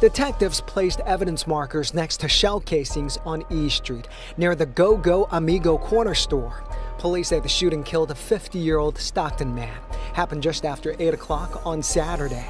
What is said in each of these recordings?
Detectives placed evidence markers next to shell casings on E Street, near the Go Go Amigo corner store. Police say the shooting killed a 50-year-old Stockton man. Happened just after 8 o'clock on Saturday.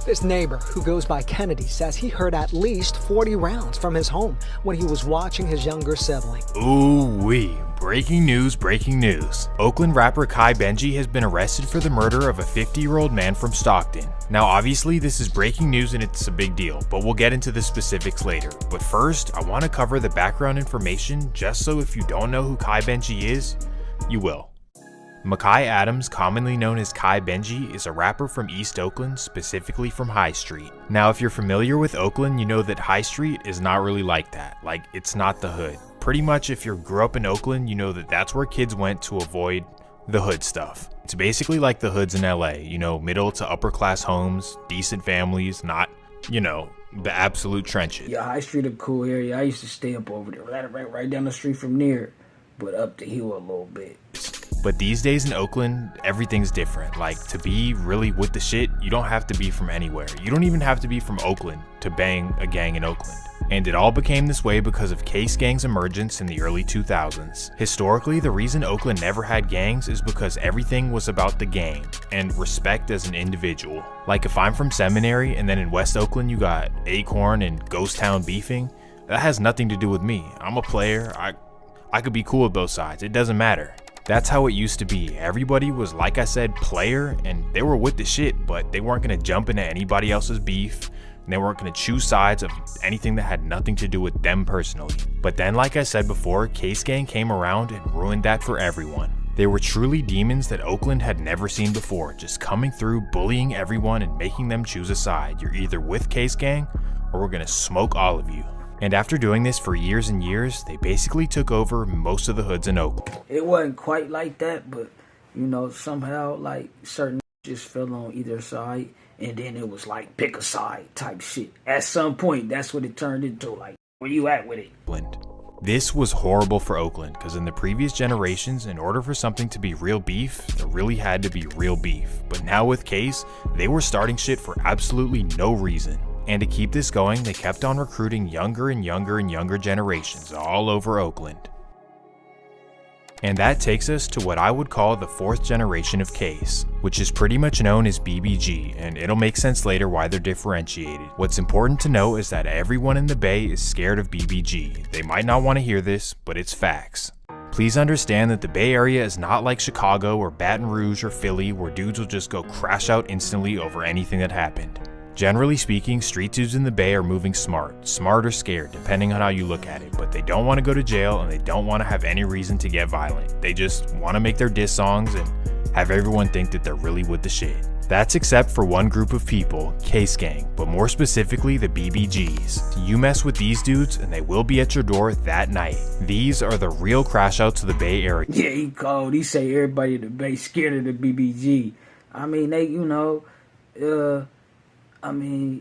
This neighbor, who goes by Kennedy, says he heard at least 40 rounds from his home when he was watching his younger sibling. Ooh-wee. Breaking news, breaking news. Oakland rapper Kai Benji has been arrested for the murder of a 50-year-old man from Stockton. Now obviously this is breaking news and it's a big deal, but we'll get into the specifics later. But first, I want to cover the background information just so if you don't know who Kai Benji is, you will. Makai Adams, commonly known as Kai Benji, is a rapper from East Oakland, specifically from High Street. Now if you're familiar with Oakland, you know that High Street is not really like that, like it's not the hood. Pretty much if you grew up in Oakland, you know that that's where kids went to avoid the hood stuff. It's basically like the hoods in LA, you know, middle to upper class homes, decent families, not, you know, the absolute trenches. Yeah, High Street a cool area. I used to stay up over there, right down the street from there, but up the hill a little bit. But these days in Oakland, everything's different. Like, to be really with the shit, you don't have to be from anywhere. You don't even have to be from Oakland to bang a gang in Oakland. And it all became this way because of case gangs' emergence in the early 2000s. Historically, the reason Oakland never had gangs is because everything was about the gang and respect as an individual. Like if I'm from Seminary and then in West Oakland you got Acorn and Ghost Town beefing, that has nothing to do with me. I'm a player, I could be cool with both sides, it doesn't matter. That's how it used to be. Everybody was, like I said, player, and they were with the shit, but they weren't gonna jump into anybody else's beef, and they weren't gonna choose sides of anything that had nothing to do with them personally. But then, like I said before, Case Gang came around and ruined that for everyone. They were truly demons that Oakland had never seen before, just coming through, bullying everyone and making them choose a side. You're either with Case Gang, or we're gonna smoke all of you. And after doing this for years and years, they basically took over most of the hoods in Oakland. It wasn't quite like that, but you know, somehow like certain just fell on either side, and then it was like pick a side type shit. At some point, that's what it turned into. Like, where you at with it? This was horrible for Oakland, because in the previous generations, in order for something to be real beef, there really had to be real beef. But now with Case, they were starting shit for absolutely no reason. And to keep this going, they kept on recruiting younger and younger and younger generations all over Oakland. And that takes us to what I would call the 4th generation of Case, which is pretty much known as BBG, and it'll make sense later why they're differentiated. What's important to know is that everyone in the Bay is scared of BBG. They might not want to hear this, but it's facts. Please understand that the Bay Area is not like Chicago or Baton Rouge or Philly, where dudes will just go crash out instantly over anything that happened. Generally speaking, street dudes in the Bay are moving smart or scared, depending on how you look at it, but they don't want to go to jail and they don't want to have any reason to get violent. They just want to make their diss songs and have everyone think that they're really with the shit. That's except for one group of people, Case Gang, but more specifically the BBGs. You mess with these dudes and they will be at your door that night. These are the real crash outs of the Bay Area. Yeah, he called, he say everybody in the Bay scared of the BBG. I mean, they, you know,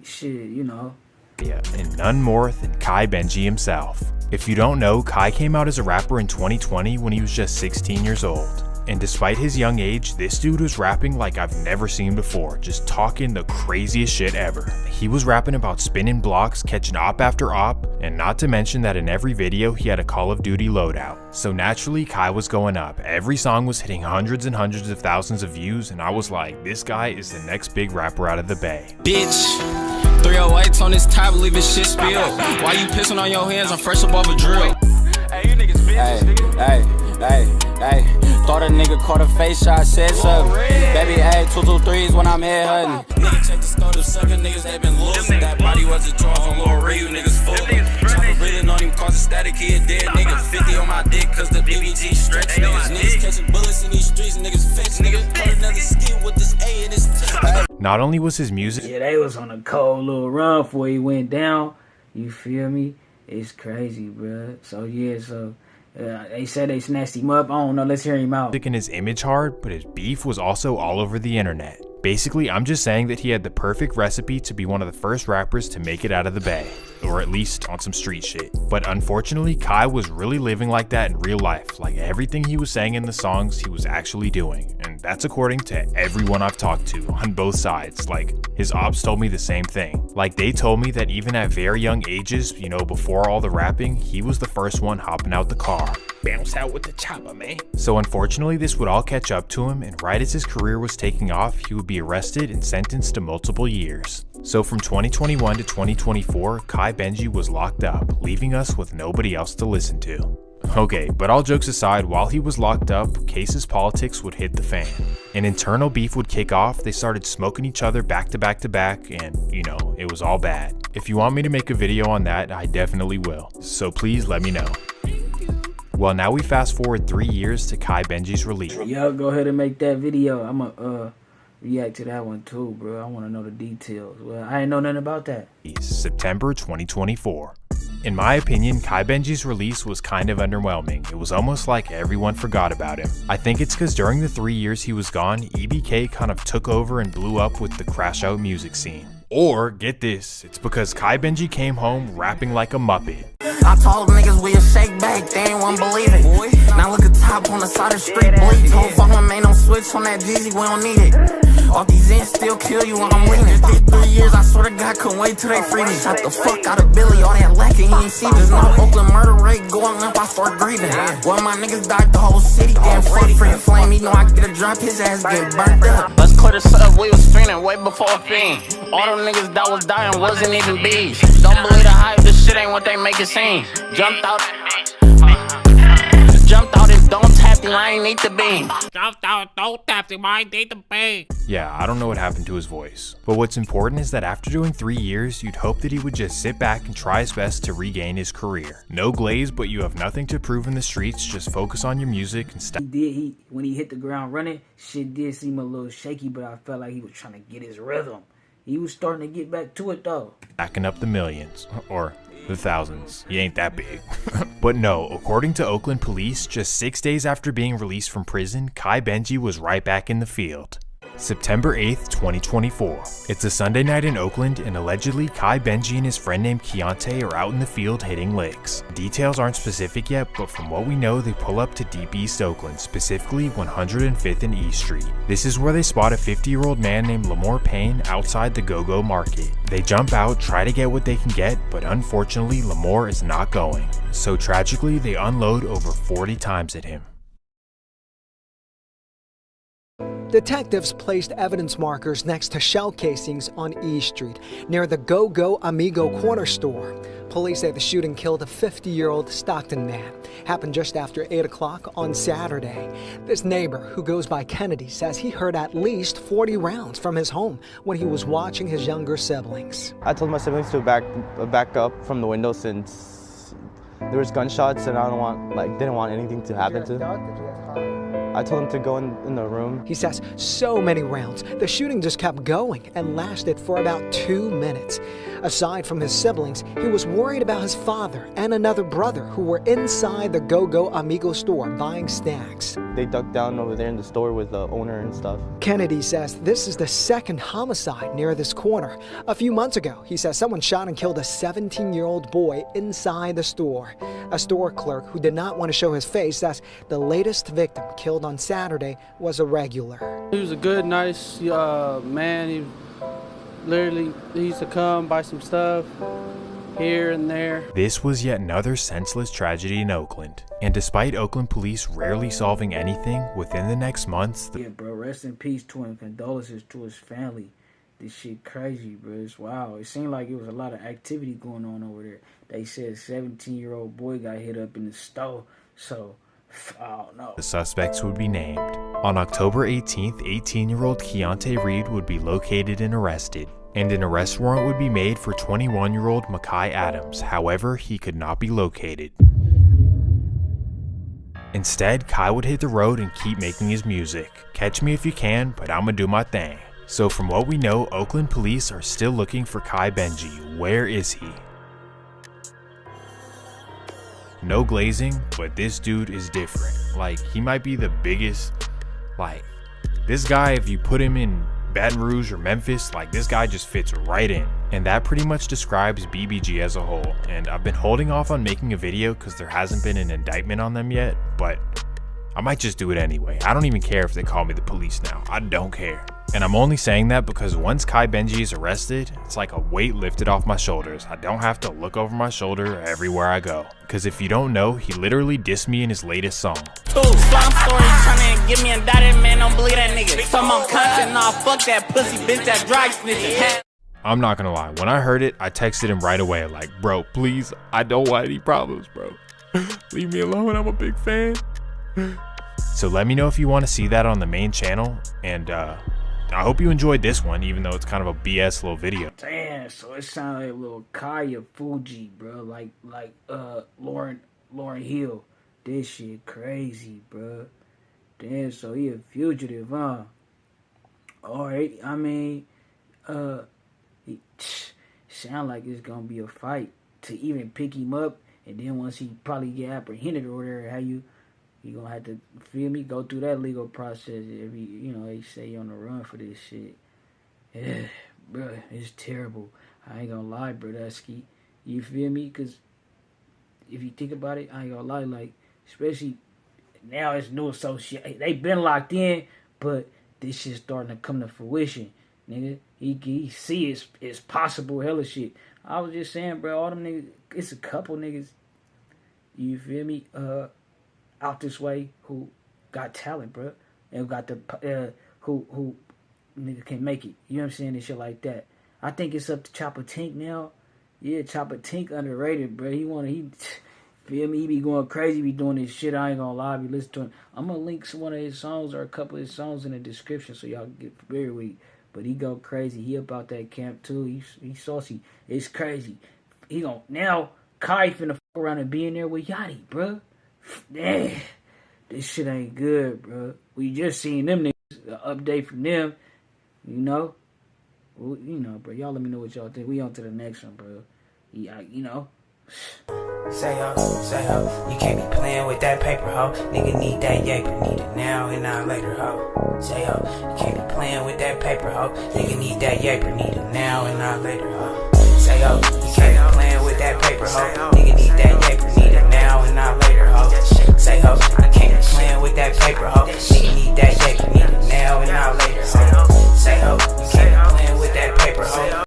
shit, you know. Yeah, and none more than Kai Benji himself. If you don't know, Kai came out as a rapper in 2020 when he was just 16 years old. And despite his young age, this dude was rapping like I've never seen before, just talking the craziest shit ever. He was rapping about spinning blocks, catching op after op, and not to mention that in every video he had a Call of Duty loadout. So naturally, Kai was going up. Every song was hitting hundreds and hundreds of thousands of views, and I was like, this guy is the next big rapper out of the Bay. Bitch, 308s on this tab, leaving shit spilled. Why you pissing on your hands? I'm fresh above a drill. Hey, you niggas bitches, Hey. Thought a nigga caught a face shot, said something. Baby, hey, 223s when I'm head hunting. Nigga, check the scope of sucking niggas, they been losing. That body was a draw from Lil Ray, you niggas full. Chopper breathing on him, cause a static, he a dead nigga. 50 on my dick, cause the BBG stretch niggas. Niggas catching bullets in these streets, niggas fix niggas. Caught another ski with this A in his teeth. Not only was his music, Yeah, they was on a cold little run before he went down. You feel me? It's crazy, bruh. So yeah, they said they snatched him up. I don't know, let's hear him out. and his image hard, but his beef was also all over the internet. Basically, I'm just saying that he had the perfect recipe to be one of the first rappers to make it out of the Bay, or at least on some street shit. But unfortunately, Kai was really living like that in real life, like everything he was saying in the songs he was actually doing, and that's according to everyone I've talked to on both sides. Like, his ops told me the same thing. Like, they told me that even at very young ages, you know, before all the rapping, he was the first one hopping out the car. Bounce out with the chopper, man. So unfortunately, this would all catch up to him, and right as his career was taking off, he would be arrested and sentenced to multiple years. So from 2021 to 2024, Kai Benji was locked up, leaving us with nobody else to listen to. Okay, but all jokes aside, while he was locked up, Case's politics would hit the fan. An internal beef would kick off, they started smoking each other back to back to back, and, you know, it was all bad. If you want me to make a video on that, I definitely will, so please let me know. Well, now we fast forward 3 years to Kai Benji's release. Yo, go ahead and make that video. I'ma react to that one too, bro. I want to know the details. Well, I ain't know nothing about that. September 2024. In my opinion, Kai Benji's release was kind of underwhelming. It was almost like everyone forgot about him. I think it's because during the 3 years he was gone, EBK kind of took over and blew up with the crash out music scene. Or, get this, it's because Kai Benji came home rapping like a Muppet. I told niggas we a shake back, they ain't wanna believe it. Now look at top on the side of the street, bleed. Told fuck my man, don't switch on that Jeezy, we don't need it. Off these ends still kill you when I'm leaning. Did 3 years, I swear to God, couldn't wait till they free me. Shot the fuck out of Billy, all that lacking, he ain't see this. No Oakland murder rate going up, I start grieving. When my niggas died, the whole city getting free flame. He know I get a drop, his ass get burnt up. Let's clear this up, we was fiending way before a fiend. All them niggas that was dying wasn't even bees. Don't believe the hype, this shit ain't what they make it seem. Jumped out and don't tap him, I ain't need the beam. Jumped out, don't tap him, I need the beam. Yeah, I don't know what happened to his voice. But what's important is that after doing 3 years, you'd hope that he would just sit back and try his best to regain his career. No glaze, but you have nothing to prove in the streets, just focus on your music and stop. When he hit the ground running, shit did seem a little shaky, but I felt like he was trying to get his rhythm. He was starting to get back to it though. Stacking up the millions, or the thousands. He ain't that big. But no, according to Oakland police, just 6 days after being released from prison, Kai Benji was right back in the field. September 8th, 2024. It's a Sunday night in Oakland, and allegedly Kai Benji and his friend named Keontae are out in the field hitting licks. Details aren't specific yet, but from what we know, they pull up to Deep East Oakland, specifically 105th and East Street. This is where they spot a 50-year-old man named Lamore Payne outside the Go-Go Market. They jump out, try to get what they can get, but unfortunately Lamore is not going. So tragically, they unload over 40 times at him. Detectives placed evidence markers next to shell casings on E Street, near the Go-Go Amigo corner store. Police say the shooting killed a 50-year-old Stockton man. Happened just after 8 o'clock on Saturday. This neighbor, who goes by Kennedy, says he heard at least 40 rounds from his home when he was watching his younger siblings. I told my siblings to back up from the window since there was gunshots, and I didn't want anything to happen to them. I told him to go in the room. He says so many rounds. The shooting just kept going and lasted for about 2 minutes. Aside from his siblings, he was worried about his father and another brother who were inside the Go-Go Amigo store buying snacks. They dug down over there in the store with the owner and stuff. Kennedy says this is the second homicide near this corner. A few months ago, he says someone shot and killed a 17-year-old boy inside the store. A store clerk who did not want to show his face says the latest victim killed on Saturday was a regular. He was a good, nice man. He used to come buy some stuff here and there. This was yet another senseless tragedy in Oakland. And despite Oakland police rarely solving anything, within the next months... Yeah, bro, rest in peace to him. Condolences to his family. This shit crazy, bro. It's wild. It seemed like it was a lot of activity going on over there. They said a 17-year-old boy got hit up in the store, so... I don't know. The suspects would be named. On October 18th, 18-year-old Keontae Reed would be located and arrested, and an arrest warrant would be made for 21-year-old Makai Adams. However, he could not be located. Instead, Kai would hit the road and keep making his music. Catch me if you can, but I'ma do my thing. So from what we know, Oakland police are still looking for Kai Benji. Where is he? No glazing, but this dude is different. Like, he might be the biggest, like, this guy, if you put him in Baton Rouge or Memphis, like, this guy just fits right in. And that pretty much describes BBG as a whole. And I've been holding off on making a video because there hasn't been an indictment on them yet, but I might just do it anyway. I don't even care if they call me the police now. I don't care. And I'm only saying that because once Kai Benji is arrested, it's like a weight lifted off my shoulders. I don't have to look over my shoulder everywhere I go. Because if you don't know, he literally dissed me in his latest song. Slum story tryna give me indicted, man, don't believe that nigga. Some I'm content, nah, fuck that pussy bitch that drag snitches. I'm not gonna lie, when I heard it, I texted him right away like, bro, please, I don't want any problems, bro. Leave me alone, I'm a big fan. So let me know if you want to see that on the main channel, and I hope you enjoyed this one, even though it's kind of a BS little video. Damn, so it sounded like a little Kaya Fuji, bro. Like Lauren Hill. This shit crazy, bro. Damn, so he a fugitive, huh? Alright, I mean, he sound like it's gonna be a fight to even pick him up, and then once he probably get apprehended or whatever, how you gonna have to, feel me, go through that legal process. They say you on the run for this shit. Yeah, bro, it's terrible. I ain't gonna lie, Brodusky. You feel me? Cause if you think about it, I ain't gonna lie, like, especially now it's new association. They been locked in, but this shit's starting to come to fruition, nigga. He see it's possible hella shit. I was just saying, bro, all them niggas, it's a couple niggas, you feel me, out this way who got talent, bro, and got the who nigga can make it. You know what I'm saying? And shit like that. I think it's up to Chopper Tink now. Yeah, Chopper Tink underrated, bro. He feel me? He be going crazy, be doing this shit. I ain't gonna lie, be listening to him. I'm gonna link one of his songs or a couple of his songs in the description so y'all can get familiar with it. But he go crazy. He about that camp too. He saucy. It's crazy. He gon' now Kai finna fuck around and be in there with Yachty, bro. Damn, this shit ain't good, bro. We just seen them niggas, an update from them, you know. Well, bro. Y'all let me know what y'all think. We on to the next one, bro. Yeah, Say ho, you can't be playing with that paper, ho. Nigga need that yaper, need it now and not later, ho. Say ho, you can't be playing with that paper, ho. Nigga need that yaper, need it now and not later, ho. Say ho, you can't be playing with that paper, ho. Nigga need that yaper, need it now and not later, ho. Say ho.